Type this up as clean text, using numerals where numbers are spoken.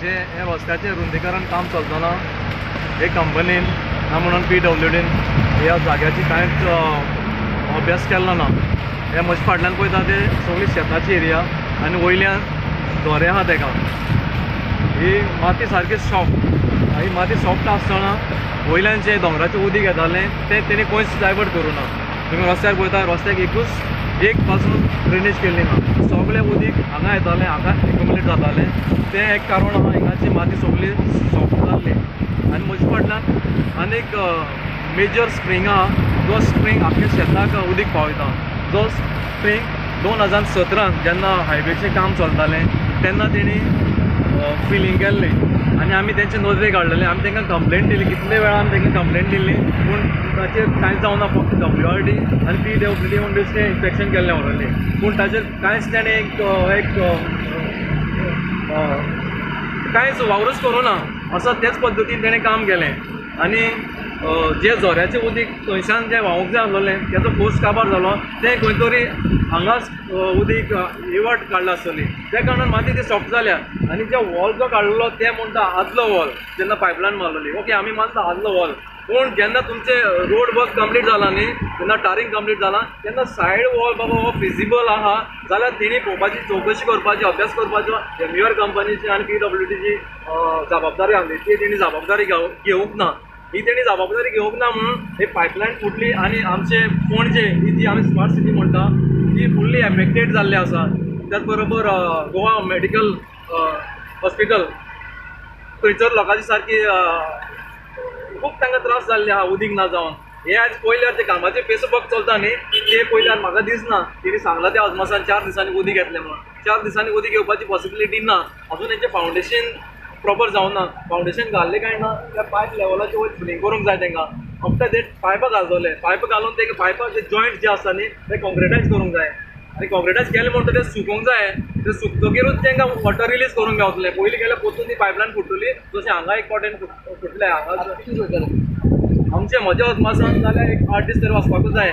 म्हणजे हे रस्त्याचे रुंदीकरण काम चलतना हे कंपनीन ना म्हणून PWDन ह्या जाग्याची कांयच अभ्यास केल्लो ना. हे म्हजे फाटल्यान पळयता ते सगळी शेताची एरिया आनी वयल्यान दोरे आहा तेका. ही माती सारकी सॉफ्ट. ही माती सॉफ्ट आसतना वयल्यान जे दोंगराचें उदीक येतालें तें तेणी कोंयच डायवर्ट करूं ना. तुमी रस्त्यार पळयता रस्त्याक एक पासून ड्रेनेज केल्ली ना. सगळें उदीक हांगा येतालें हांगा एक्युमुलेट जातालें. तें एक कारण आहा हिंगाची माती सगळी सॉफ्ट जाल्ली. आनी म्हजे फाटल्यान आनीक मेजर स्प्रींग आहा जो स्प्रींग आख्या शेताक उदीक पावयता. जो स्प्रींग 2017 जेन्ना हायवेचें काम चलतालें तेन्ना तेणी फिलींग केल्लें आनी आमी तेंचे नदरेक हाडलेले. आमी तांकां कंप्लेंट दिली, कितले वेळा आमी तांकां कंप्लेंट दिल्ली पूण ताचेर कांयच जावना. फक्त WRD आनी PWD म्हणून दुसरें इन्स्पेक्शन केल्लें व्हरलें पूण ताचेर कांयच तेणें एक कांयच वावरूच करूं ना. असो तेच पद्दतीन तेणें काम केलें. आनी जे झऱ्याचें उदीक थंयच्यान जें व्हांवूंक जाय आसलेलें तेजो फोर्स काबार जालो. तें खंय तरी हांगाच उदीक इवट काडला आसतली. त्या कारणान माती ती सॉफ्ट जाल्या. आनी जो वॉल जो काडलेलो तें म्हणटा आदलो वॉल जेन्ना पायपलायन मारलेली. ओके आमी मानता आदलो वॉल. पूण जेन्ना तुमचे रोड वर्क कंप्लीट जाला न्ही, जेन्ना टारींग कंप्लीट जाला तेन्ना सायड वॉल बाबा हो फिजिबल आहा जाल्यार तेणी पळोवपाची, चवकशी करपाची, अभ्यास करपाचो. MUR कंपनीची आनी PWDची जबाबदारी आसली ती तेणी जबाबदारी घेवंक ना. ही तेणी जबाबदारी घेवंक ना म्हणून ही पायपलायन फुटली आनी आमचे पणजे ही जी आमी स्मार्ट सिटी म्हणटा ती फुल्ली एफेक्टेड जाल्ली आसा. त्याच बरोबर गोवा मेडिकल हॉस्पिटल थंयसर लोकांची सारकी खूब तांकां त्रास जाल्ले आहा उदीक ना जावन. हे आज पयल्यार जे कामाचे फेसबुक चलता न्ही ते पयल्यार म्हाका दिसना तेणी सांगला त्या अजमासान 4 दिसांनी उदीक येतलें म्हणून. 4 दिसांनी उदीक येवपाची पॉसिबिलिटी ना. अजून हेंचें फावंडेशन प्रॉपर जावना. फावंडेशन घाल्लें काय ना त्या पायप लेवलाचे वयर फिलींग करूंक जाय तांकां. आफ्टर दॅट पायपां घालतले. पायप घालून ते पायपाचे जॉयंट जे आसा न्ही ते कॉन्क्रिटायज करूंक जाय. आनी कॉन्क्रिटायज केलें म्हणटा ते सुकोवंक जाय. ते सुकतकीरूच तांकां वॉटर रिलीज करूंक मेवतलें. पयलीं गेल्यार पोतून ती पायपलायन फुटली जशें हांगा एक कॉटेन फुटलें. हांगा आमचे म्हज्या अदमासान जाल्यार एक 8 दीस तरी वचपाकूच जाय.